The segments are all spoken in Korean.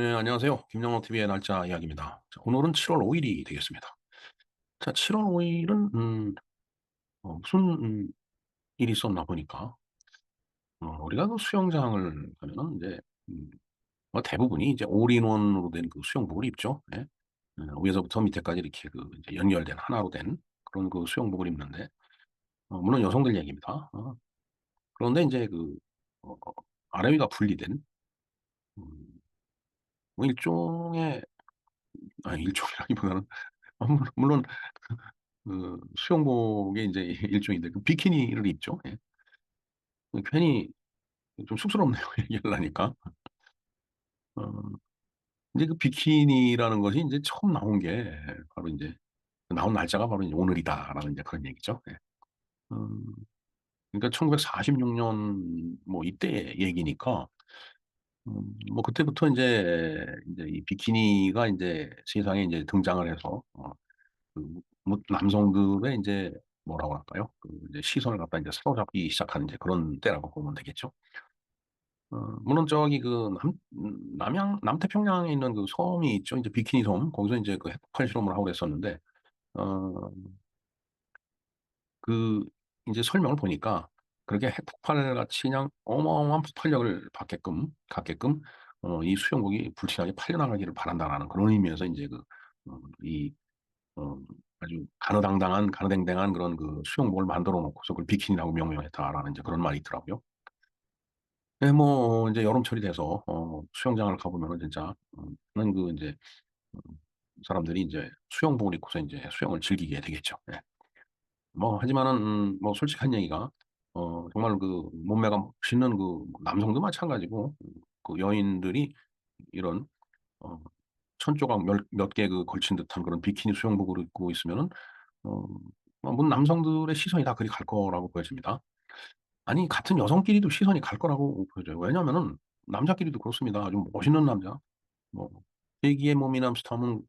네, 안녕하세요. 김영호 TV의 날짜 이야기입니다. 자, 오늘은 7월 5일이 되겠습니다. 자, 7월 5일은 무슨 일이 있었나 보니까 우리가 그 수영장을 가면은 이제 뭐 대부분이 이제 올인원으로 된 그 수영복을 입죠. 예. 위에서부터 밑에까지 이렇게 그 이제 연결된 하나로 된 그런 그 수영복을 입는데 물론 여성들 얘기입니다. 그런데 이제 그 어, 어, 아래 위가 분리된 음, 뭐 일종의 일종이라기보다는 물론 그 수영복의 인제 일종인데 그 비키니를 입죠. 예. 괜히 좀 쑥스럽네요, 얘기하려니까. 어 인제 그 비키니라는 것이 인제 처음 나온 게 바로 인제 나온 날짜가 바로 인제 오늘이다라는 인제 그런 얘기죠. 예. 음 그러니까 1946년 뭐 이때 얘기니까 뭐 그때부터 인제 이 비키니가 인제 세상에 인제 등장을 해서 그 뭐 남성들의 인제 뭐라고 할까요? 그 이제 시선을 갖다 인제 사로잡기 시작한 인제 그런 때라고 보면 되겠죠. 물론 저기 그 남양 남태평양에 있는 그 섬이 있죠. 인제 비키니 섬. 거기서 인제 그 핵폭발 실험을 하고 그랬었는데 어 그 인제 설명을 보니까 그렇게 핵폭발같이 그냥 어마어마한 폭발력을 갖게끔 이 수영복이 불티나게 팔려나가기를 바란다라는 그런 의미에서 인제 그 이 어 아주 가느댕댕한 그런 그 수영복을 만들어 놓고서 그걸 비키니라고 명명했다라는 이제 그런 말이 있더라고요. 네, 뭐 인제 여름철이 돼서 수영장을 가 보면은 진짜 많은 그 인제 음 사람들이 인제 수영복을 입고서 인제 수영을 즐기게 되겠죠. 예. 뭐 하지만은 뭐 솔직한 얘기가 정말 그 몸매가 멋있는 그 남성도 마찬가지고 그 여인들이 이런 어 천 조각 몇 개 그 걸친 듯한 그런 비키니 수영복을 입고 있으면은 어 남성들의 시선이 다 그리 갈 거라고 보여집니다. 아니 같은 여성끼리도 시선이 갈 거라고 보여져요. 왜냐하면은 남자끼리도 그렇습니다. 아주 멋있는 남자 뭐 세기의 몸이남 스타면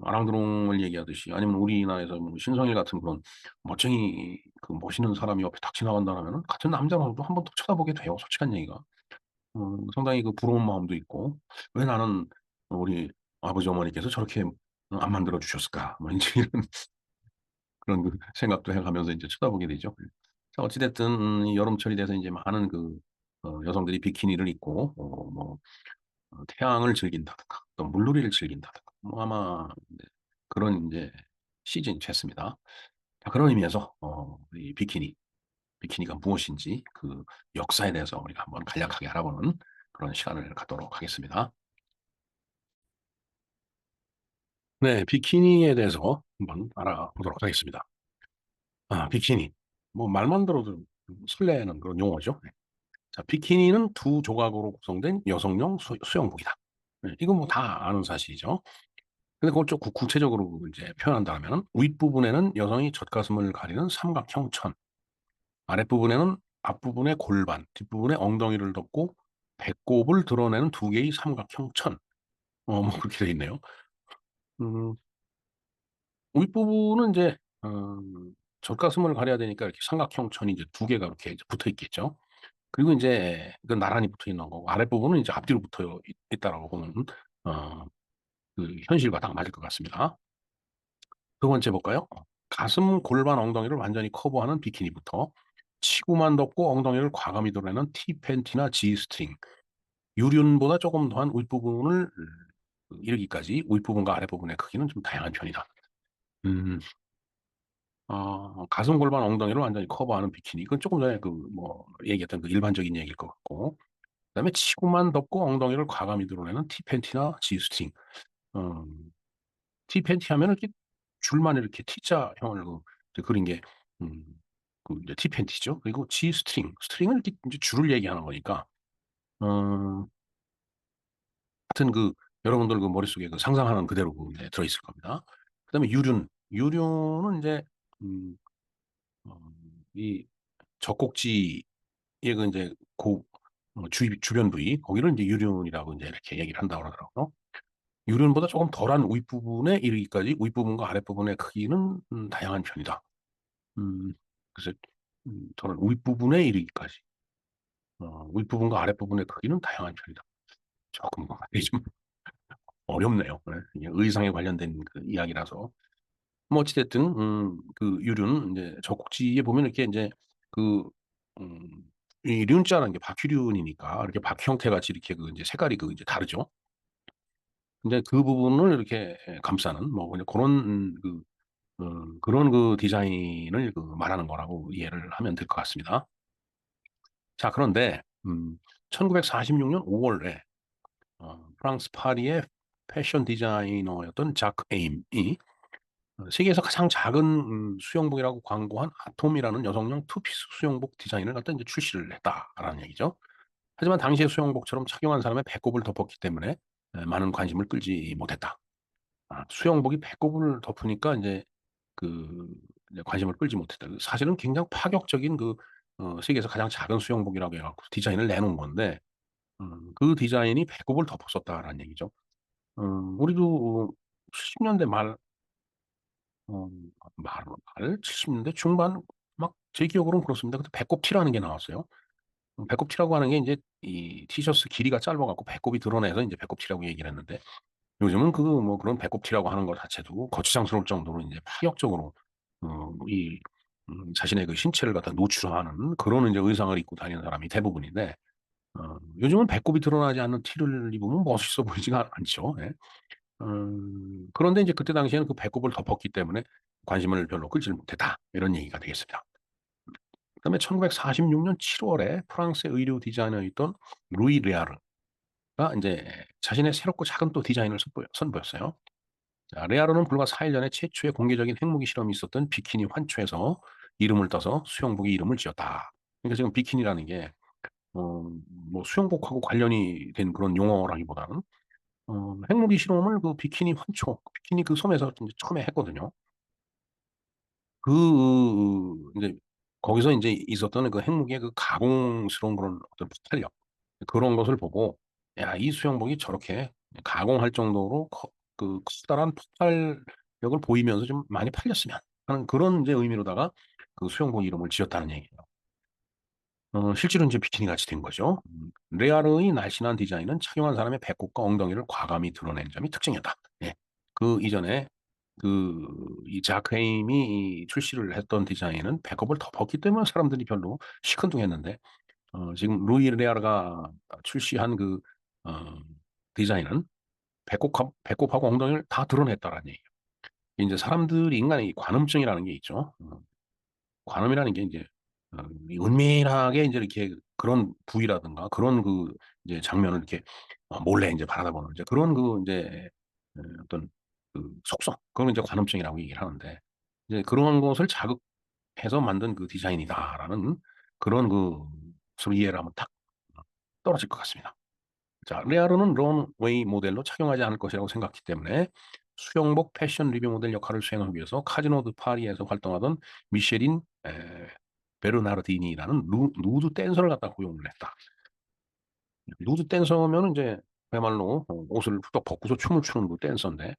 아랑드롱을 얘기하듯이 아니면 우리나라에서 뭐 신성일 같은 그런 멋쟁이 그 멋있는 사람이 옆에 탁 지나간다라면은 같은 남자라도 한 번 더 쳐다보게 돼요, 솔직한 얘기가. 상당히 그 부러운 마음도 있고 '왜 나는 우리 아버지 어머니께서 저렇게 안 만들어 주셨을까?' 뭐 인제 이런 그런 그 생각도 해 가면서 인제 쳐다보게 되죠. 자 어찌 됐든 이 여름철이 돼서 인제 많은 그 여성들이 비키니를 입고 뭐 태양을 즐긴다든가 또 물놀이를 즐긴다든가 뭐 아마 네 그런 인제 시즌이 됐습니다. 자 그런 의미에서 이 비키니가 무엇인지 그 역사에 대해서 우리가 한번 간략하게 알아보는 그런 시간을 갖도록 하겠습니다. 네. 비키니에 대해서 한번 알아보도록 하겠습니다. 비키니. 뭐 말만 들어도 설레는 그런 용어죠. 네. 자 비키니는 두 조각으로 구성된 여성용 수영복이다. 네. 이건 뭐 다 아는 사실이죠. 근데 그걸 좀 구체적으로 이제 표현한다면은 윗부분에는 여성이 젖가슴을 가리는 삼각형 천, 아랫부분에는 앞부분의 골반, 뒷부분에 엉덩이를 덮고 배꼽을 드러내는 두 개의 삼각형 천. 뭐 그렇게 돼 있네요. 음 윗부분은 인제 젖가슴을 가려야 되니까 이렇게 삼각형 천이 이제 두 개가 이렇게 이제 붙어 있겠죠. 그리고 인제 그 나란히 붙어 있는 거고 아랫부분은 이제 앞뒤로 붙어 있다라고 보면 어 그 현실과 딱 맞을 것 같습니다. 두 번째 볼까요? 가슴, 골반, 엉덩이를 완전히 커버하는 비키니부터 치구만 덮고 엉덩이를 과감히 드러내는 T 팬티나 G 스트링, 유륜보다 조금 더한 윗부분을 이르기까지 윗부분과 아랫부분의 크기는 좀 다양한 편이다. 음. 가슴, 골반, 엉덩이를 완전히 커버하는 비키니. 이건 조금 전에 그 뭐 얘기했던 그 일반적인 얘기일 것 같고 그다음에 치구만 덮고 엉덩이를 과감히 드러내는 T 팬티나 G 스트링. 음. T 팬티 하면은 이렇게 줄만 이렇게 T자형을 이제 그린 게 음 이제 T 팬티죠. 그리고 G 스트링은 이렇게 인제 줄을 얘기하는 거니까 어 하여튼 그 여러분들 그 머릿속에 그 상상하는 그대로 그 네 들어 있을 겁니다. 그다음에 유륜은 인제 음 어 이 젖꼭지의 그 인제 주변 부위 거기를 인제 유륜이라고 인제 이렇게 얘기를 한다고 그러더라고요. 유륜보다 조금 덜한 윗부분에 이르기까지 윗부분과 아랫부분의 크기는 다양한 편이다. 음 글쎄 저는 윗부분에 이르기까지 윗부분과 아랫부분의 크기는 다양한 편이다. 조금 좀 어렵네요. 네. 이게 의상에 관련된 그 이야기라서. 뭐 어찌됐든, 그 유륜, 이제 젖꼭지에 보면 이렇게 이제 그, 음, 이 륜자라는 게 바퀴륜이니까 이렇게 바퀴 형태 같이 이렇게 그 이제 색깔이 그 이제 다르죠. 근데 그 부분을 이렇게 감싸는 뭐 그냥 그런 그런 그 디자인을 그 말하는 거라고 이해를 하면 될 것 같습니다. 자, 그런데 1946년 5월에 프랑스 파리의 패션 디자이너였던 자크 에임이 세계에서 가장 작은 수영복이라고 광고한 아톰이라는 여성용 투피스 수영복 디자인을 갖다 이제 출시를 했다라는 얘기죠. 하지만 당시의 수영복처럼 착용한 사람의 배꼽을 덮었기 때문에 많은 관심을 끌지 못했다. 수영복이 배꼽을 덮으니까 이제 그 이제 관심을 끌지 못했다. 사실은 굉장히 파격적인 세계에서 가장 작은 수영복이라고 해갖고 디자인을 내놓은 건데 그 디자인이 배꼽을 덮었었다라는 얘기죠. 우리도 70년대 어, 말 70년대 중반 막 제 기억으로는 그렇습니다. 그때 배꼽 티라는 게 나왔어요. 배꼽 티라고 하는 게 이제 이 티셔츠 길이가 짧아갖고 배꼽이 드러내서 이제 배꼽 티라고 얘기를 했는데 요즘은 뭐 그런 배꼽 티라고 하는 것 자체도 거추장스러울 정도로 이제 파격적으로 이 자신의 그 신체를 갖다 노출하는 그런 이제 의상을 입고 다니는 사람이 대부분인데 요즘은 배꼽이 드러나지 않는 티를 입으면 멋있어 보이지가 않죠. 예. 그런데 이제 그때 당시에는 그 배꼽을 덮었기 때문에 관심을 별로 끌지를 못했다. 이런 얘기가 되겠습니다. 그다음에 1946년 7월에 프랑스의 의류 디자이너였던 루이 레아르가 이제 자신의 새롭고 작은 또 디자인을 선보였어요. 자, 레아르는 불과 4일 전에 최초의 공개적인 핵무기 실험이 있었던 비키니 환초에서 이름을 따서 수영복의 이름을 지었다. 그러니까 지금 비키니라는 게 어, 뭐 수영복하고 관련이 된 그런 용어라기보다는 핵무기 실험을 그 비키니 환초, 비키니 그 섬에서 이제 처음에 했거든요. 이제 거기서 이제 있었던 그 핵무기의 그 가공스러운 그런 어떤 폭발력 그런 것을 보고 야, 이 수영복이 저렇게 가공할 정도로 커다란 폭발력을 보이면서 좀 많이 팔렸으면 하는 그런 이제 의미로다가 그 수영복 이름을 지었다는 얘기예요. 실제로 이제 비키니 같이 된 거죠. 레아르의 날씬한 디자인은 착용한 사람의 배꼽과 엉덩이를 과감히 드러낸 점이 특징이었다. 예. 그 이전에 이 자크헤임이 출시를 했던 디자인은 배꼽을 덮었기 때문에 사람들이 별로 시큰둥했는데 지금 루이 레아르가 출시한 어, 디자인은 배꼽하고 엉덩이를 다 드러냈다라는 얘기예요. 이제 사람들이 인간의 관음증이라는 게 있죠. 관음이라는 게 이제 이 은밀하게 이제 이렇게 그런 부위라든가 그런 이제 장면을 이렇게 몰래 이제 바라다보는 이제 그런 이제 어떤 속성 그걸 이제 관음증이라고 얘기를 하는데 이제 그런 것을 자극해서 만든 그 디자인이다라는 그런 것으로 이해를 하면 딱 떨어질 것 같습니다. 자, 레아르는 런웨이 모델로 착용하지 않을 것이라고 생각했기 때문에 수영복 패션 리뷰 모델 역할을 수행하기 위해서 카지노 드 파리에서 활동하던 미쉐린 베르나르디니라는 누드 댄서를 갖다 고용을 했다. 누드 댄서면은 이제 그야말로 옷을 훌떡 벗고서 춤을 추는 그 댄서인데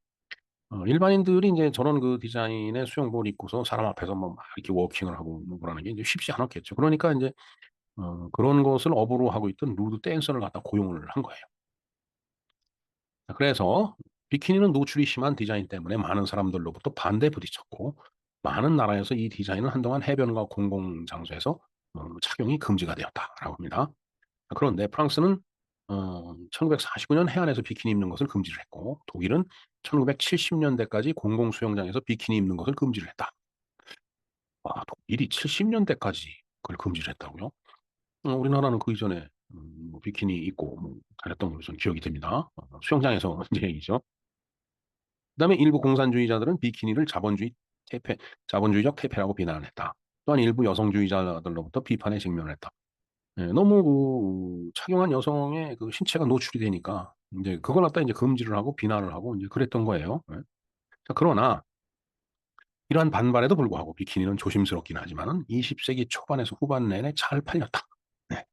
일반인들이 이제 저런 그 디자인의 수영복을 입고서 사람 앞에서 뭐 막 이렇게 워킹을 하고 뭐 그러는 게 이제 쉽지 않았겠죠. 그러니까 이제 그런 것을 업으로 하고 있던 누드 댄서를 갖다 고용을 한 거예요. 그래서 비키니는 노출이 심한 디자인 때문에 많은 사람들로부터 반대에 부딪혔고 많은 나라에서 이 디자인은 한동안 해변과 공공장소에서 착용이 금지가 되었다라고 합니다. 그런데 프랑스는 1949년 해안에서 비키니 입는 것을 금지를 했고 독일은 1970년대까지 공공 수영장에서 비키니 입는 것을 금지를 했다. 와, 독일이 70년대까지 그걸 금지를 했다고요? 우리나라는 그 이전에 뭐 비키니 입고 뭐 다녔던 걸로 저는 기억이 됩니다. 수영장에서 이제 얘기죠. 그다음에 일부 공산주의자들은 비키니를 자본주의적 퇴폐라고 비난했다. 또한 일부 여성주의자들로부터 비판에 직면했다. 예, 너무 착용한 여성의 그 신체가 노출이 되니까 이제 그걸 갖다 이제 금지를 하고 비난을 하고 이제 그랬던 거예요. 예. 자, 그러나 이러한 반발에도 불구하고 비키니는 조심스럽긴 하지만은 20세기 초반에서 후반 내내 잘 팔렸다. 네.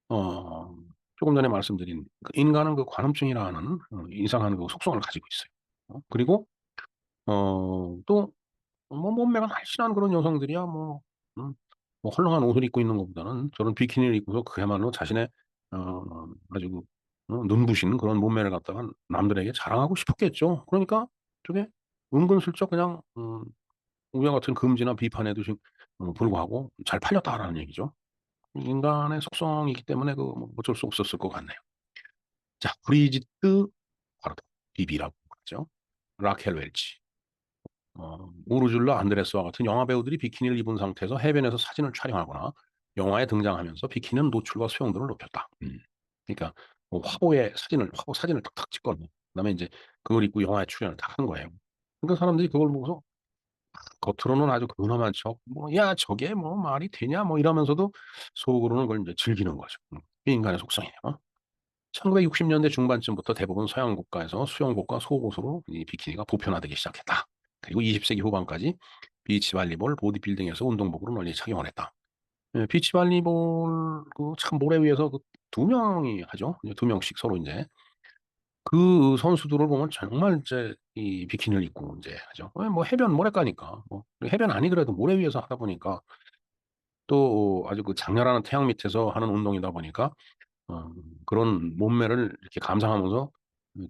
어, 조금 전에 말씀드린 그 인간은 그 관음증이라는 이상한 그 속성을 가지고 있어요. 그리고 또 뭐 몸매가 날씬한 그런 여성들이야 음, 헐렁한 옷을 입고 있는 것보다는 저런 비키니를 입고서 그야말로 자신의 아주 눈부신 그런 몸매를 갖다가 남들에게 자랑하고 싶었겠죠. 그러니까 저게 은근슬쩍 그냥 우리와 같은 금지나 비판에도 지금 불구하고 잘 팔렸다라는 얘기죠. 인간의 속성이기 때문에 그 뭐 어쩔 수 없었을 것 같네요. 자, 브리지트 바르도, 비비라고 하죠. 라켈 웰치, 우르줄라 안드레스와 같은 영화 배우들이 비키니를 입은 상태에서 해변에서 사진을 촬영하거나 영화에 등장하면서 비키니는 노출과 수용도를 높였다. 그러니까 뭐 화보 사진을 탁탁 찍거나 그다음에 인제 그걸 입고 영화에 출연을 딱 한 거예요. 그러니까 사람들이 그걸 보고서 겉으로는 아주 근엄한 척 뭐 "야 저게 뭐 말이 되냐?" 뭐 이러면서도 속으로는 그걸 인제 즐기는 거죠. 이게 인간의 속성이에요. 1960 년대 중반쯤부터 대부분 서양 국가에서 수영복과 속옷으로 이 비키니가 보편화되기 시작했다. 그리고 20 세기 후반까지 비치 발리볼, 보디빌딩에서 운동복으로 널리 착용을 했다. 예, 비치 발리볼 그 참 모래 위에서 그 두 명이 하죠. 이제 두 명씩 서로 인제 그 선수들을 보면 정말 이제 이 비키니를 입고 인제 하죠. 왜 뭐 해변 모래가니까. 뭐 해변 아니더라도 모래 위에서 하다 보니까 또 아주 그 장렬하는 태양 밑에서 하는 운동이다 보니까 어 그런 몸매를 이렇게 감상하면서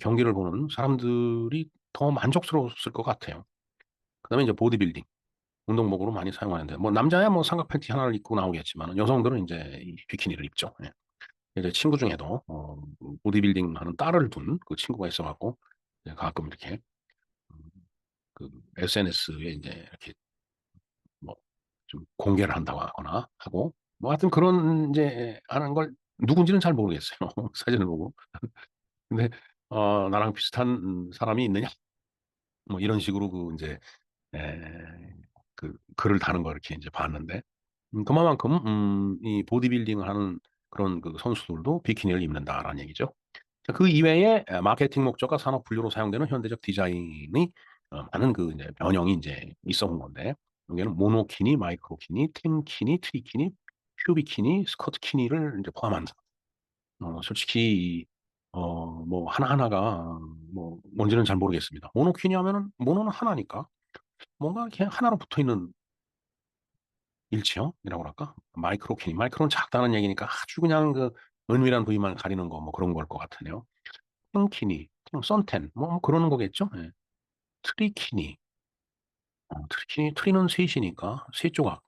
경기를 보는 사람들이 더 만족스러웠을 것 같아요. 그다음에 이제 보디빌딩 운동복으로 많이 사용하는데 뭐 남자야 뭐 삼각 팬티 하나를 입고 나오겠지만은 여성들은 인제 이 비키니를 입죠. 예. 이제 친구 중에도 보디빌딩 하는 딸을 둔 그 친구가 있어 갖고 이제 가끔 이렇게 음 그 SNS에 인제 이렇게 뭐 좀 공개를 한다고 하거나 하고 뭐 하여튼 그런 인제 하는 걸 누군지는 잘 모르겠어요 사진을 보고. 근데 "나랑 비슷한 사람이 있느냐?" 뭐 이런 식으로 그 인제 예 그 글을 다는 걸 이렇게 인제 봤는데 그만큼 이 보디빌딩을 하는 그런 그 선수들도 비키니를 입는다라는 얘기죠. 자, 그 이외에 마케팅 목적과 산업 분류로 사용되는 현대적 디자인의 많은 그 이제 변형이 인제 있어 온 건데 여기에는 모노키니, 마이크로키니, 템키니, 트리키니, 큐비키니, 스커트키니를 인제 포함한다. 솔직히 뭐 하나하나가 뭐 뭔지는 잘 모르겠습니다. 모노키니 하면은 모노는 하나니까 뭔가 이렇게 하나로 붙어 있는 일체형이라고 그럴까? 마이크로키니, 마이크로는 작다는 얘기니까 아주 그냥 그 은밀한 부위만 가리는 거 뭐 그런 걸 것 같으네요. 핑키니, 선텐 뭐 그러는 거겠죠? 예. 트리키니, 트리키니 트리는 셋이니까 세 조각.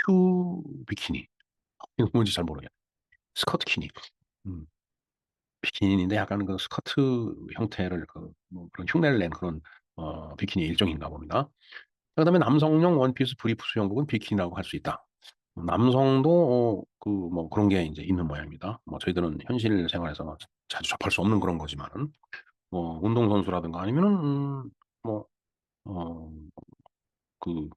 퓨비키니 이거 뭔지 잘 모르겠네. 스커트키니. 음. 비키니인데 약간 그 스커트 형태를 그 뭐 그런 흉내를 낸 그런 비키니의 일종인가 봅니다. 그다음에 남성용 원피스 브리프 수영복은 비키니라고 할 수 있다. 남성도 그 뭐 그런 게 인제 있는 모양입니다. 뭐 저희들은 현실 생활에서 자주 접할 수 없는 그런 거지만은 운동선수라든가 아니면은 뭐 어 그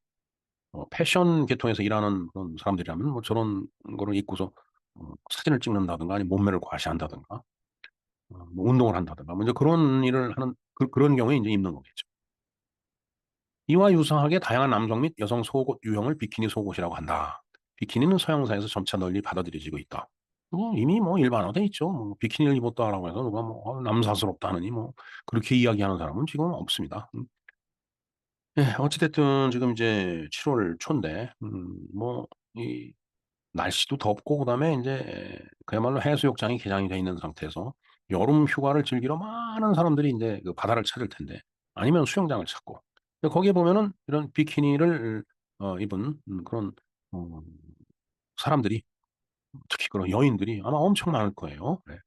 패션 계통에서 일하는 그런 사람들이라면 뭐 저런 거를 입고서 사진을 찍는다든가 아니면 몸매를 과시한다든가 뭐 운동을 한다든가 뭐 이제 그런 일을 하는 그런 경우에 인제 입는 거겠죠. 이와 유사하게 다양한 남성 및 여성 속옷 유형을 비키니 속옷이라고 한다. 비키니는 서양사에서 점차 널리 받아들여지고 있다. 이미 뭐 일반화돼 있죠. 뭐 비키니를 입었다라고 해서 누가 뭐 남사스럽다 하느니 뭐 그렇게 이야기하는 사람은 지금은 없습니다. 예, 어찌 됐든 지금 이제 7월 초인데 뭐 이 날씨도 덥고 그다음에 인제 그야말로 해수욕장이 개장이 돼 있는 상태에서 여름 휴가를 즐기러 많은 사람들이 인제 그 바다를 찾을 텐데 아니면 수영장을 찾고 근데 거기에 보면은 이런 비키니를 입은 그런 어 사람들이 특히 그런 여인들이 아마 엄청 많을 거예요. 네.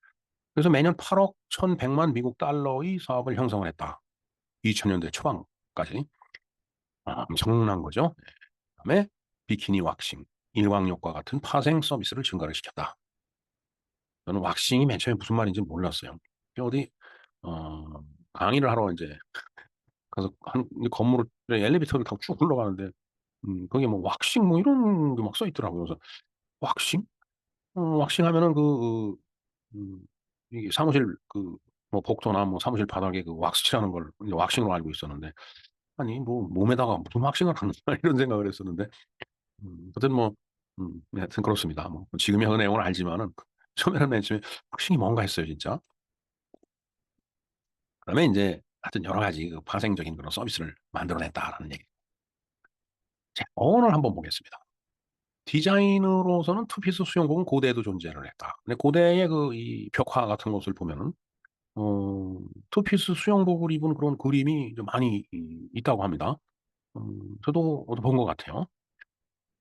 그래서 매년 8억 1,100만 미국 달러의 사업을 형성을 했다. 2000 년대 초반까지. 엄청난 거죠. 네. 그다음에 비키니 왁싱, 일광욕과 같은 파생 서비스를 증가를 시켰다. 저는 왁싱이 맨 처음에 무슨 말인지 몰랐어요. 그 어디 어 강의를 하러 인제 가서 한 이 건물을 엘리베이터를 타고 쭉 올라가는데 거기에 뭐 왁싱 뭐 이런 게 막 써 있더라고요. 그래서 왁싱? 왁싱하면은 음 이게 사무실 그 뭐 복도나 뭐 사무실 바닥에 그 왁스 칠하는 걸 이제 왁싱으로 알고 있었는데 '아니 뭐 몸에다가 무슨 왁싱을 하는 거야.' 이런 생각을 했었는데 어쨌든 뭐 네 하여튼 그렇습니다. 뭐 지금이야 그 내용을 알지만은 처음에는 맨 처음에 '왁싱이 뭔가.' 했어요 진짜. 그다음에 인제 하여튼 여러 가지 그 파생적인 그런 서비스를 만들어 냈다라는 얘기. 자 어원을 한번 보겠습니다. 디자인으로서는 투피스 수영복은 고대에도 존재를 했다. 근데 고대의 그 이 벽화 같은 것을 보면은 투피스 수영복을 입은 그런 그림이 좀 많이 있다고 합니다. 저도 어디 본 것 같아요.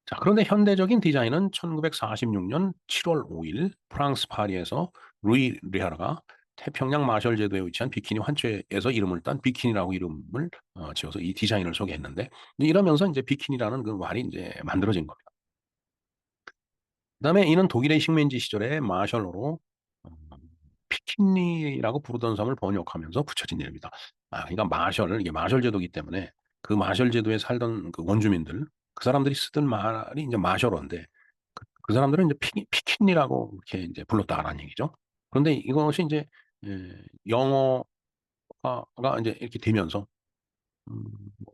자, 그런데 현대적인 디자인은 1946년 7월 5일 프랑스 파리에서 루이 리하르가 태평양 마셜 제도에 위치한 비키니 환초에서 이름을 딴 비키니라고 이름을 지어서 이 디자인을 소개했는데 이러면서 이제 비키니라는 그 말이 이제 만들어진 겁니다. 그다음에 이는 독일의 식민지 시절에 마셜로로 어, 피키니라고 부르던 섬을 번역하면서 붙여진 이름이다. 그러니까 마셜 이게 마셜 제도이기 때문에 그 마셜 제도에 살던 그 원주민들 그 사람들이 쓰던 말이 이제 마셜어인데 그 사람들은 이제 피키니라고 이렇게 이제 불렀다라는 얘기죠. 그런데 이것이 이제 영어화가 이제 이렇게 되면서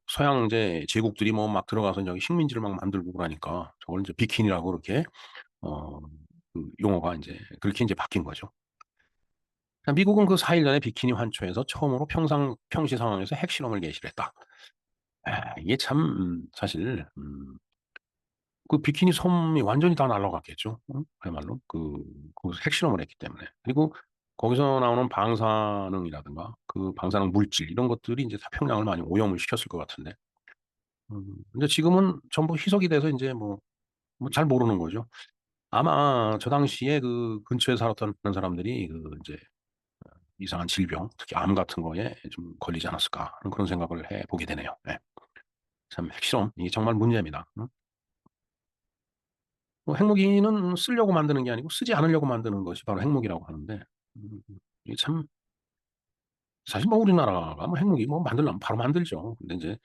서양 이제 제국들이 뭐 막 들어가서 여기 식민지를 막 만들고 그러니까 저걸 이제 비키니라고 그렇게 어, 그 용어가 이제 그렇게 이제 바뀐 거죠. 미국은 그 4일 전에 비키니 환초에서 처음으로 평시 상황에서 핵실험을 개시를 했다. 이게 참, 사실, 그 비키니 섬이 완전히 다 날아갔겠죠. 응? 그야말로. 거기서 핵실험을 했기 때문에. 그리고 거기서 나오는 방사능이라든가 그 방사능 물질 이런 것들이 이제 태평양을 많이 오염을 시켰을 것 같은데. 근데 지금은 전부 희석이 돼서 이제 뭐 잘 모르는 거죠. 아마 저 당시에 그 근처에 살았던 사람들이 그 이제 이상한 질병, 특히 암 같은 거에 좀 걸리지 않았을까 하는 그런 생각을 해보게 되네요. 네. 참 핵실험, 이게 정말 문제입니다. 응? 뭐 핵무기는 쓰려고 만드는 게 아니고 쓰지 않으려고 만드는 것이 바로 핵무기라고 하는데, 이게 참, 사실 뭐 우리나라가 뭐 핵무기 뭐 만들려면 바로 만들죠. 근데 이제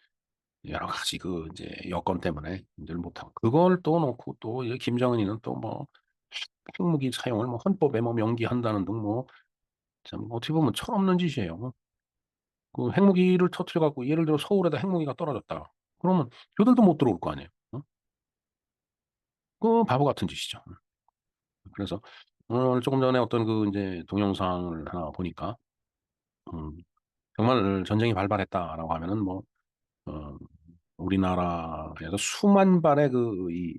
여러 가지 그 이제 여건 때문에 늘 못하고, 그걸 또 놓고 또 이제 김정은이는 또 뭐 핵무기 사용을 뭐 헌법에 뭐 명기한다는 등 뭐, 참 어떻게 보면 철없는 짓이에요. 그 핵무기를 터뜨려 갖고 예를 들어 서울에다 핵무기가 떨어졌다. 그러면 저들도 못 들어올 거 아니에요. 어? 그 바보 같은 짓이죠. 그래서 오늘 조금 전에 어떤 그 이제 동영상을 하나 보니까 음, 정말 전쟁이 발발했다라고 하면은 뭐 어, 우리나라에서 수만 발의 그 이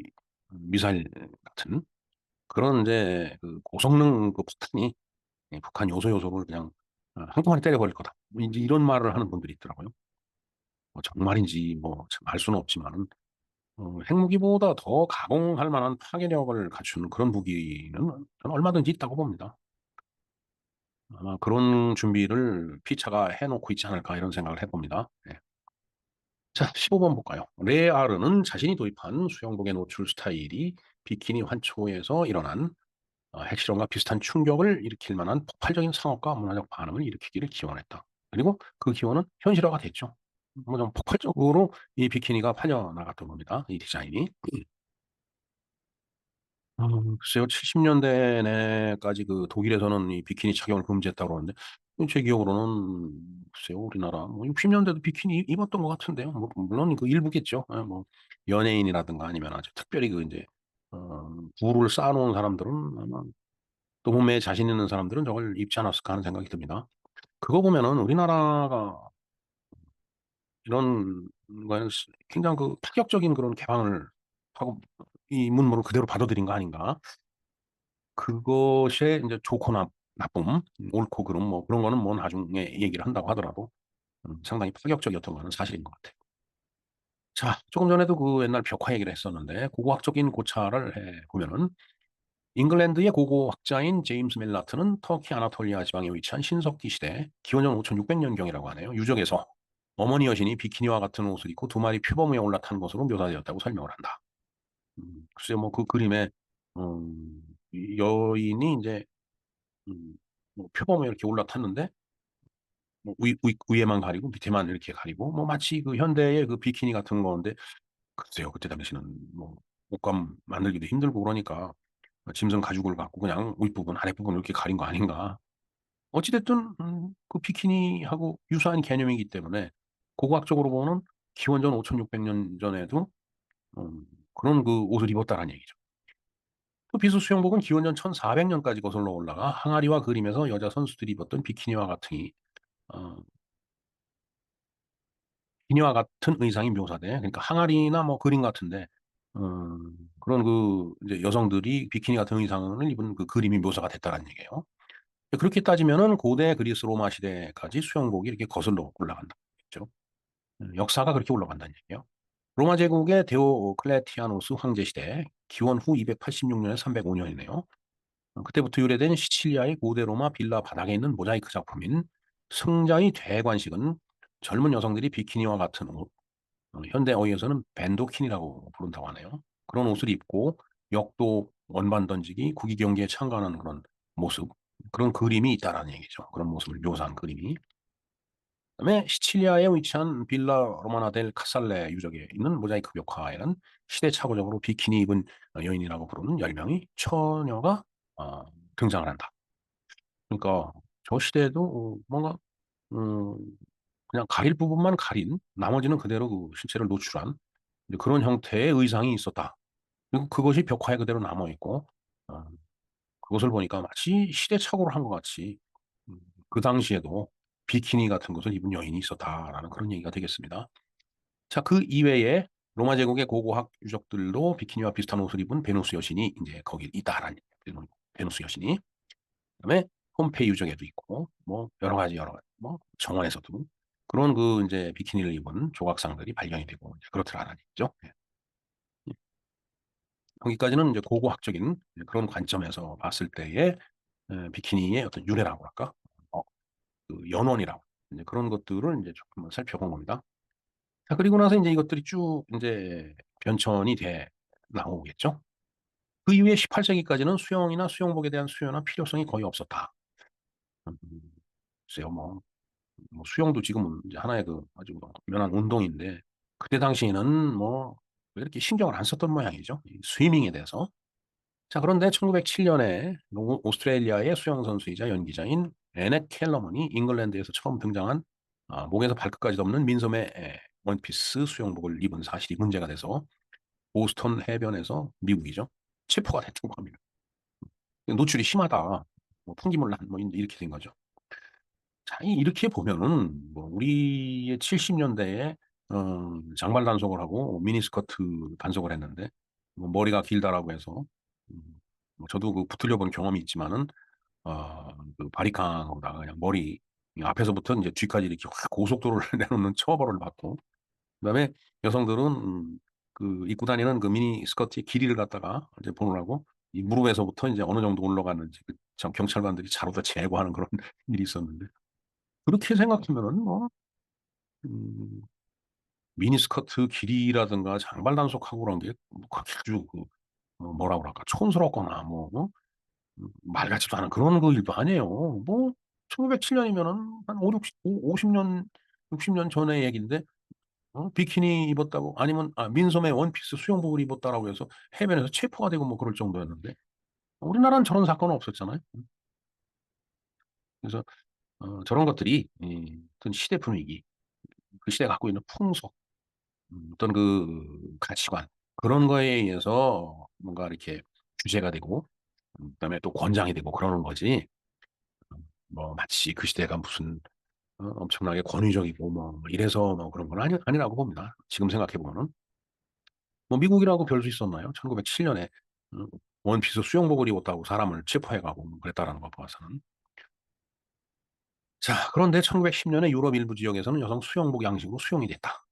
미사일 같은 그런 이제 그 고성능 그 폭탄이 북한 요소를 그냥 한꺼번에 때려버릴 거다. 뭐 이제 이런 말을 하는 분들이 있더라고요. 뭐 정말인지 뭐 알 수는 없지만 핵무기보다 더 가공할 만한 파괴력을 갖춘 그런 무기는 저는 얼마든지 있다고 봅니다. 아마 그런 준비를 피차가 해놓고 있지 않을까 이런 생각을 해봅니다. 네. 자, 15번 볼까요? 레아르는 자신이 도입한 수영복의 노출 스타일이 비키니 환초에서 일어난 핵실험과 비슷한 충격을 일으킬 만한 폭발적인 상업과 문화적 반응을 일으키기를 기원했다. 그리고 그 기원은 현실화가 됐죠. 뭐 좀 폭발적으로 이 비키니가 팔려 나갔던 겁니다. 이 디자인이. 글쎄요, 70년대까지 그 독일에서는 이 비키니 착용을 금지했다고 그러는데, 제 기억으로는, 글쎄요, 우리나라, 뭐 60년대도 비키니 입었던 것 같은데요. 뭐, 물론 그 일부겠죠. 뭐, 연예인이라든가 아니면 아주 특별히 그 이제, 부를 쌓아놓은 사람들은 아마 또 몸에 자신 있는 사람들은 저걸 입지 않았을까 하는 생각이 듭니다. 그거 보면은 우리나라가 이런 거에는 굉장히 그 파격적인 그런 개방을 하고 이 문물을 그대로 받아들인 거 아닌가. 그것의 이제 좋거나 나쁨, 옳고 그름 뭐 그런 거는 뭐 나중에 얘기를 한다고 하더라도 상당히 파격적이었던 거는 사실인 것 같아요. 자, 조금 전에도 그 옛날 벽화 얘기를 했었는데 고고학적인 고찰을 해 보면은 잉글랜드의 고고학자인 제임스 멜라트는 터키 아나톨리아 지방에 위치한 신석기 시대 기원전 5600년경이라고 하네요. 유적에서 어머니 여신이 비키니와 같은 옷을 입고 두 마리 표범 위에 올라탄 것으로 묘사되었다고 설명을 한다. 글쎄요, 뭐 그 그림에 이 여인이 이제 뭐 표범에 이렇게 올라탔는데 뭐 위에만 가리고 밑에만 이렇게 가리고 뭐 마치 그 현대의 그 비키니 같은 건데 글쎄요 그때 당시는 뭐 옷감 만들기도 힘들고 그러니까 짐승 가죽을 갖고 그냥 윗부분 아랫부분 이렇게 가린 거 아닌가. 어찌됐든 그 비키니하고 유사한 개념이기 때문에 고고학적으로 보면 기원전 5600년 전에도 그런 그 옷을 입었다는 얘기죠. 또 비수 수영복은 기원전 1400년까지 거슬러 올라가 항아리와 그림에서 여자 선수들이 입었던 비키니와 같으니 어, 비니와 같은 의상이 묘사돼. 그러니까 항아리나 뭐 그림 같은데, 그런 그 이제 여성들이 비키니 같은 의상을 입은 그 그림이 묘사가 됐다는 얘기예요. 그렇게 따지면은 고대 그리스 로마 시대까지 수영복이 이렇게 거슬러 올라간다. 죠 역사가 그렇게 올라간다는 얘기예요. 로마 제국의 디오클레티아누스 황제 시대 기원 후 286년에 305년이네요. 그때부터 유래된 시칠리아의 고대 로마 빌라 바닥에 있는 모자이크 작품인 승자의 대관식은 젊은 여성들이 비키니와 같은 옷, 현대 어휘에서는 밴도킨이라고 부른다고 하네요. 그런 옷을 입고 역도, 원반 던지기, 구기 경기에 참가하는 그런 모습, 그런 그림이 있다라는 얘기죠. 그런 모습을 묘사한 그림이. 그다음에 시칠리아에 위치한 빌라 로마나 델 카살레 유적에 있는 모자이크 벽화에는 시대착오적으로 비키니 입은 여인이라고 부르는 10명의 처녀가 어, 등장을 한다. 그러니까 저 시대에도 뭔가 음, 그냥 가릴 부분만 가린 나머지는 그대로 그 신체를 노출한 그런 형태의 의상이 있었다. 그리고 그것이 벽화에 그대로 남아 있고 어, 그것을 보니까 마치 시대착오를 한 것 같이 음, 그 당시에도 비키니 같은 것을 입은 여인이 있었다라는 그런 얘기가 되겠습니다. 자, 그 이외에 로마 제국의 고고학 유적들도 비키니와 비슷한 옷을 입은 베누스 여신이 이제 거기 있다라는 얘기예요. 베누스 여신이. 그다음에 폼페이 유적에도 있고 뭐 여러 가지 뭐 정원에서도 그런 그 이제 비키니를 입은 조각상들이 발견이 되고 이제 그렇더라는 얘기죠. 예. 여기까지는 이제 고고학적인 그런 관점에서 봤을 때의 비키니의 어떤 유래라고 할까? 어, 그 연원이라고 이제 그런 것들을 이제 조금 살펴본 겁니다. 자, 그리고 나서 이제 이것들이 쭉 이제 변천이 돼 나오겠죠. 그 이후에 18세기까지는 수영이나 수영복에 대한 수요나 필요성이 거의 없었다. 음, 글쎄요, 뭐 수영도 지금은 이제 하나의 그 아주 뭐 유명한 운동인데 그때 당시에는 뭐 왜 이렇게 신경을 안 썼던 모양이죠. 이 스위밍에 대해서. 자, 그런데 1907년에 오스트레일리아의 수영 선수이자 연기자인 애넷 켈러먼이 잉글랜드에서 처음 등장한 목에서 발끝까지 덮는 민소매 원피스 수영복을 입은 사실이 문제가 돼서 보스턴 해변에서 미국이죠. 체포가 됐다고 합니다. 노출이 심하다. 뭐 풍기물난 뭐 이렇게 된 거죠. 자, 이렇게 보면은 뭐 우리의 70년대에 장발 단속을 하고 미니스커트 단속을 했는데 뭐 머리가 길다라고 해서 음, 뭐 저도 그 붙들려 본 경험이 있지만은 그 바리캉으로다가 그냥 머리 앞에서부터 이제 뒤까지 이렇게 확 고속도로를 내놓는 처벌을 받고 그다음에 여성들은 그 입고 다니는 그 미니 스커트의 길이를 갖다가 이제 보느라고 이 무릎에서부터 이제 어느 정도 올라가는지 그 경찰관들이 차로다 제거하는 그런 일이 있었는데 그렇게 생각하면은 뭐 음, 미니스커트 길이라든가 장발 단속하고 그런 게뭐 그렇게 아주 그 뭐라 그럴까 촌스럽거나 뭐 말 같지도 않은 그런 그 일도 아니에요. 뭐 1907년이면은 한 5, 60, 50년 60년 전의 얘기인데 비키니 입었다고 아니면 민소매 원피스 수영복을 입었다라고 해서 해변에서 체포가 되고 뭐 그럴 정도였는데 우리나라는 저런 사건은 없었잖아요. 그래서 저런 것들이 어떤 시대 분위기, 그 시대가 갖고 있는 풍속 어떤 그 가치관 그런 거에 의해서 뭔가 이렇게 규제가 되고 그다음에 또 권장이 되고 그러는 거지. 뭐 마치 그 시대가 무슨 엄청나게 권위적이고 뭐 이래서 뭐 그런 건 아니라고 봅니다. 지금 생각해 보면은 뭐 미국이라고 별 수 있었나요? 1907년에 원피스 수영복을 입었다고 사람을 체포해가고 뭐 그랬다라는 거 봐서는. 자, 그런데 1910년에 유럽 일부 지역에서는 여성 수영복 양식으로 수용이 됐다.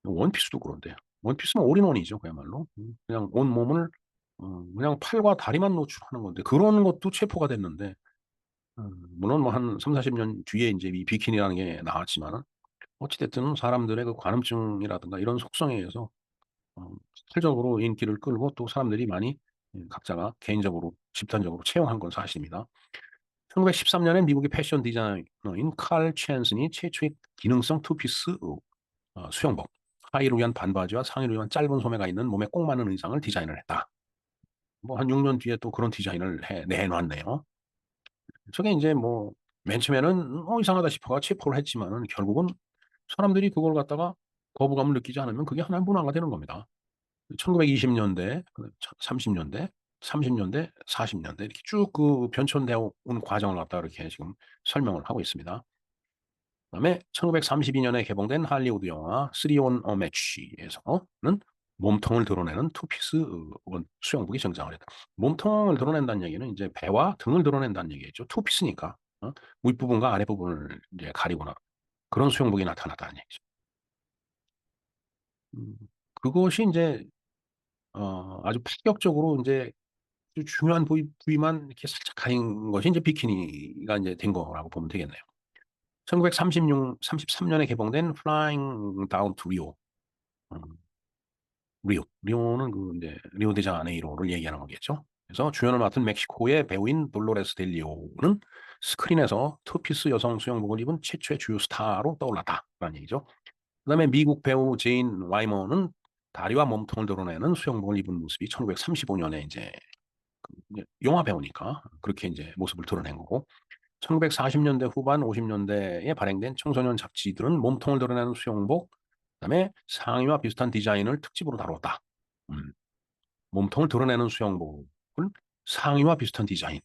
원피스도 그런데 원피스는 올인원이죠 그야말로 그냥 온 몸을 그냥 팔과 다리만 노출하는 건데 그런 것도 체포가 됐는데 물론 뭐 한 3, 40년 뒤에 이제 이 비키니라는 게 나왔지만은 어찌됐든 사람들의 그 관음증이라든가 이런 속성에 의해서 실적으로 인기를 끌고 또 사람들이 많이 각자가 개인적으로 집단적으로 채용한 건 사실입니다. 1913년에 미국의 패션 디자이너인 칼 챈슨이 최초의 기능성 투피스 수영복, 하의를 위한 반바지와 상의를 위한 짧은 소매가 있는 몸에 꼭 맞는 의상을 디자인을 했다. 뭐 한 6년 뒤에 또 그런 디자인을 내놨네요. 저게 이제 뭐 맨 처음에는 이상하다 싶어가 체포를 했지만은 결국은 사람들이 그걸 갖다가 거부감을 느끼지 않으면 그게 하나의 문화가 되는 겁니다. 1920년대, 30년대, 30년대, 40년대 이렇게 쭉 그 변천되어 온 과정을 갖다 이렇게 지금 설명을 하고 있습니다. 그다음에 1932년에 개봉된 할리우드 영화 3 on a Match에서는 몸통을 드러내는 투피스 수영복이 등장을 했다. 몸통을 드러낸다는 얘기는 이제 배와 등을 드러낸다는 얘기겠죠. 투피스니까 윗부분과 아랫부분을 이제 가리거나 그런 수영복이 나타났다는 얘기죠. 음, 그것이 이제 아주 파격적으로 이제 아주 중요한 부위만 이렇게 살짝 가린 것이 이제 비키니가 이제 된 거라고 보면 되겠네요. 1933년에 개봉된 Flying Down to Rio. 음, 리오는 그 이제 리오데자네이로를 얘기하는 거겠죠. 그래서 주연을 맡은 멕시코의 배우인 돌로레스 델리오는 스크린에서 투피스 여성 수영복을 입은 최초의 주요 스타로 떠올랐다라는 얘기죠. 그다음에 미국 배우 제인 와이머는 다리와 몸통을 드러내는 수영복을 입은 모습이 1935년에 이제 영화 배우니까 그렇게 이제 모습을 드러낸 거고 1940년대 후반 50년대에 발행된 청소년 잡지들은 몸통을 드러내는 수영복, 그다음에 상의와 비슷한 디자인을 특집으로 다뤘다. 음, 몸통을 드러내는 수영복을 상의와 비슷한 디자인,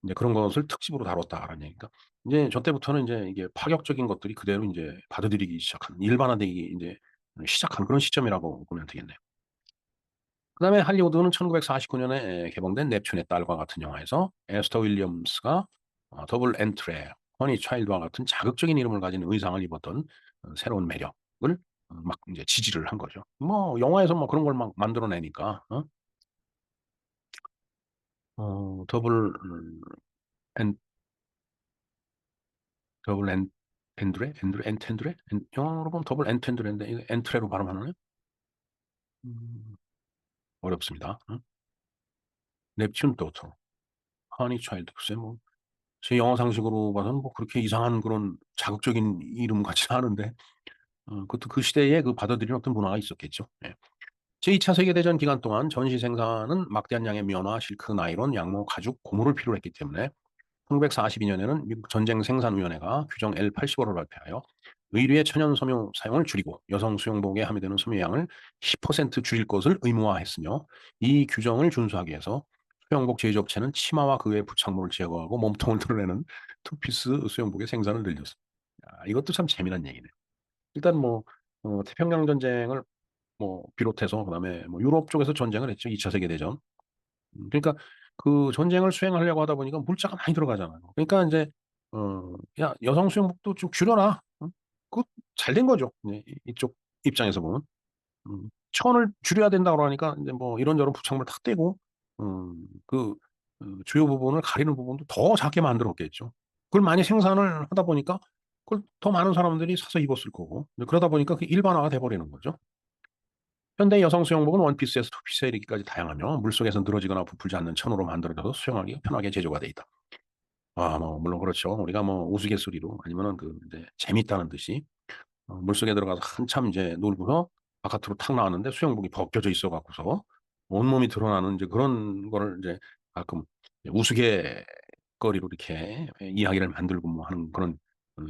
이제 그런 것을 특집으로 다뤘다라는 얘기니까 이제 저 때부터는 이제 이게 파격적인 것들이 그대로 이제 받아들이기 시작한 일반화되기 이제 시작한 그런 시점이라고 보면 되겠네요. 그다음에 할리우드는 1949년에 개봉된 넵튠의 딸과 같은 영화에서 에스터 윌리엄스가 더블 엔트레, 허니 차일드와 같은 자극적인 이름을 가진 의상을 입었던 새로운 매력을 막 이제 지지를 한 거죠. 뭐 영화에서 뭐 그런 걸 막 만들어내니까 더블 엔 더블 엔 엔트레 영어로 보면 더블 엔텐드레인데 이거 엔트레로 발음하나요? 음, 어렵습니다. 넵튠 도터, 허니 차일드 글쎄 뭐 제 영어 상식으로 봐서는 뭐 그렇게 이상한 그런 자극적인 이름 같지는 않은데, 그것도 그 시대에 그 받아들이는 어떤 문화가 있었겠죠. 예. 제2차 세계대전 기간 동안 전시 생산은 막대한 양의 면화, 실크, 나일론, 양모, 가죽, 고무를 필요로 했기 때문에 1942년에는 미국 전쟁생산위원회가 규정 L85를 발표하여 의류의 천연 섬유 사용을 줄이고 여성 수영복에 함유되는 섬유량을 10% 줄일 것을 의무화했으며 이 규정을 준수하기 위해서 수영복 제조업체는 치마와 그 외의 부착물을 제거하고 몸통을 드러내는 투피스 수영복의 생산을 늘렸습니다. 이것도 참 재미난 얘기네요. 일단 뭐 태평양 전쟁을 뭐 비롯해서 그다음에 뭐 유럽 쪽에서 전쟁을 했죠. 2차 세계 대전. 그러니까 그 전쟁을 수행하려고 하다 보니까 물자가 많이 들어가잖아요. 그러니까 이제 야 여성 수영복도 좀 줄여라. 응? 그거 잘 된 거죠. 이쪽 입장에서 보면 천을 줄여야 된다고 그러니까 이제 뭐 이런저런 부착물 다 떼고 그 주요 부분을 가리는 부분도 더 작게 만들었겠죠. 그걸 많이 생산을 하다 보니까 그걸 더 많은 사람들이 사서 입었을 거고 그러다 보니까 그 일반화가 돼버리는 거죠. 현대 여성 수영복은 원피스에서 투피스에 이르기까지 다양하며 물속에서 늘어지거나 부풀지 않는 천으로 만들어져서 수영하기 편하게 제조가 돼 있다. 뭐 물론 그렇죠. 우리가 뭐 우스갯소리로 아니면은 그 이제 재밌다는 듯이 물속에 들어가서 한참 이제 놀고서 바깥으로 탁 나왔는데 수영복이 벗겨져 있어 갖고서 온몸이 드러나는 이제 그런 거를 이제 가끔 우스갯거리로 이렇게 이야기를 만들고 뭐 하는 그런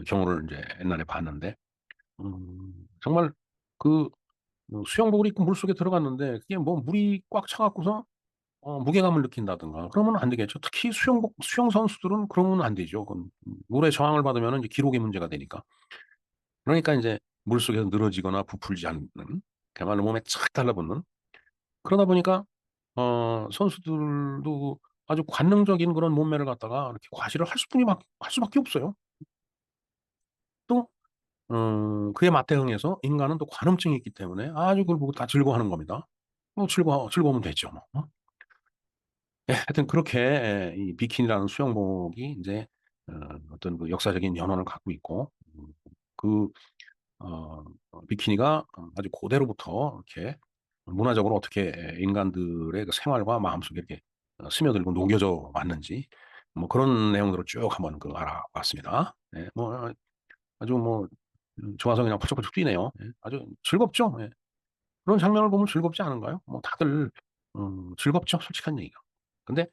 경우를 이제 옛날에 봤는데 정말 그 수영복을 입고 물속에 들어갔는데 그게 뭐 물이 꽉 차갖고서 무게감을 느낀다든가 그러면 안 되겠죠. 특히 수영 선수들은 그러면 안 되죠. 그건 물의 저항을 받으면 이제 기록의 문제가 되니까. 그러니까 이제 물속에서 늘어지거나 부풀지 않는 그야말로 몸에 착 달라붙는 그러다 보니까 선수들도 아주 관능적인 그런 몸매를 갖다가 이렇게 과시를 할 수밖에 없어요. 또 그에 맞대응해서 인간은 또 관음증이 있기 때문에 아주 그걸 보고 다 즐거워하는 겁니다. 뭐 즐거우면 됐죠 뭐. 예 하여튼 그렇게 이 비키니라는 수영복이 인제 어 어떤 그 역사적인 연원을 갖고 있고 그 비키니가 아주 고대로부터 이렇게 문화적으로 어떻게 인간들의 그 생활과 마음속에 이렇게 스며들고 녹여져 왔는지 뭐 그런 내용들을 쭉 한번 그 알아봤습니다. 예 뭐 아주 뭐 좋아서 그냥 펄쩍펄쩍 뛰네요. 예 아주 즐겁죠. 예. 그런 장면을 보면 즐겁지 않은가요? 뭐 다들 즐겁죠, 솔직한 얘기가. 근데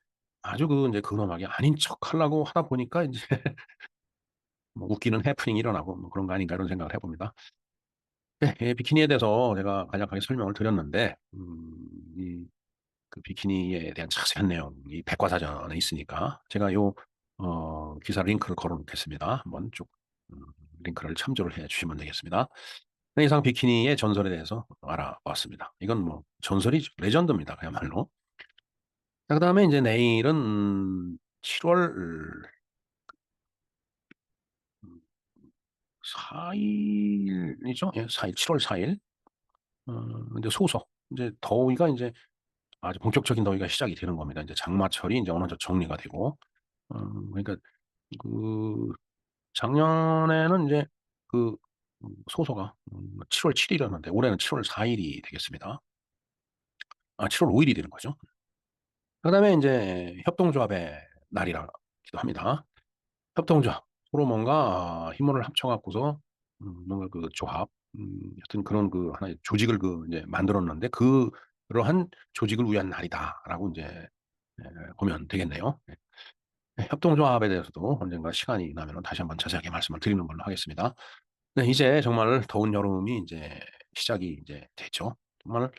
아주 그 인제 근엄하게 아닌 척하려고 하다 보니까 인제 뭐 웃기는 해프닝이 일어나고 뭐 '그런 거 아닌가.' 이런 생각을 해 봅니다. 네. 비키니에 대해서 제가 간략하게 설명을 드렸는데 이 그 비키니에 대한 자세한 내용이 백과사전에 있으니까 제가 요 기사 링크를 걸어 놓겠습니다. 한번 쭉 음 링크를 참조를 해 주시면 되겠습니다. 이상 비키니의 전설에 대해서 알아봤습니다. 이건 뭐 전설이죠. 레전드입니다. 그야말로. 자, 그다음에 이제 내일은 7월 4일이죠. 예, 4일, 7월 4일. 이제 소서. 이제 더위가 이제 아주 본격적인 더위가 시작이 되는 겁니다. 이제 장마철이 이제 어느 정도 정리가 되고, 그러니까 그 작년에는 이제 그 소서가 7월 7일이었는데 올해는 7월 4일이 되겠습니다. 7월 5일이 되는 거죠. 그다음에 이제 협동조합의 날이라기도 합니다. 협동조합. 서로 뭔가 힘을 합쳐갖고서 뭔가 그 조합, 하여튼 그런 그 하나의 조직을 그 이제 만들었는데 그러한 조직을 위한 날이다라고 이제 보면 되겠네요. 협동조합에 대해서도 언젠가 시간이 나면 다시 한번 자세하게 말씀을 드리는 걸로 하겠습니다. 네, 이제 정말 더운 여름이 이제 시작이 이제 됐죠. 정말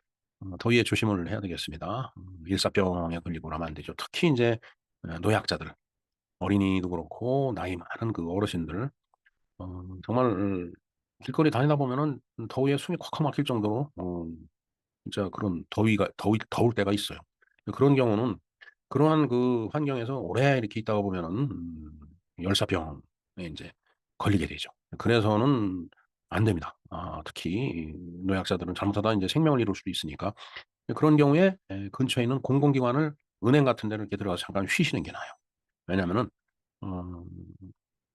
더위에 조심을 해야 되겠습니다. 일사병에 걸리고 나면 안 되죠. 특히 이제 노약자들, 어린이도 그렇고 나이 많은 그 어르신들, 정말 길거리 다니다 보면은 더위에 숨이 콱콱 막힐 정도로 진짜 그런 더울 때가 있어요. 그런 경우는 그러한 그 환경에서 오래 이렇게 있다가 보면은 열사병에 이제 걸리게 되죠. 그래서는 안 됩니다. 특히 노약자들은 잘못하다 이제 생명을 잃을 수도 있으니까 그런 경우에 근처에 있는 공공기관을 은행 같은 데를 이렇게 들어가서 잠깐 쉬시는 게 나아요. 왜냐하면은 어,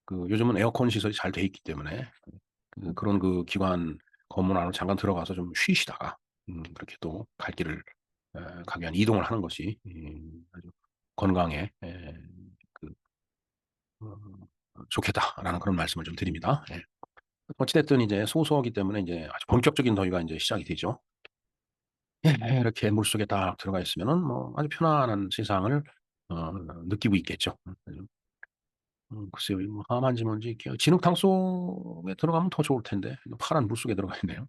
그 요즘은 에어컨 시설이 잘 돼 있기 때문에 그런 그 기관 건물 안으로 잠깐 들어가서 좀 쉬시다가 그렇게 또 갈 길을 가기 위한 이동을 하는 것이 아주 건강에 그, 좋겠다라는 그런 말씀을 좀 드립니다. 예. 어찌됐든 이제 소소하기 때문에 이제 아주 본격적인 더위가 이제 시작이 되죠. 예, 이렇게 물속에 딱 들어가 있으면은 뭐 아주 편안한 세상을 어, 느끼고 있겠죠. 글쎄요, 뭐 하만지 뭔지 이렇게 진흙탕 속에 들어가면 더 좋을 텐데 파란 물속에 들어가 있네요.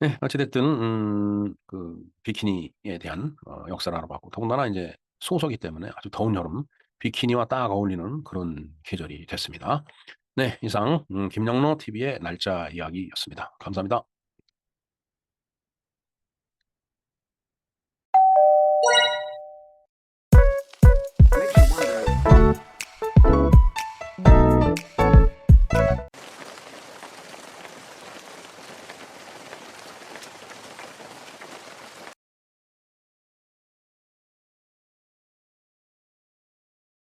네, 어찌됐든 그 비키니에 대한 역사를 알아봤고 더군다나 이제 소서기 때문에 아주 더운 여름 비키니와 딱 어울리는 그런 계절이 됐습니다. 네, 이상 김영로 TV의 날짜 이야기였습니다. 감사합니다.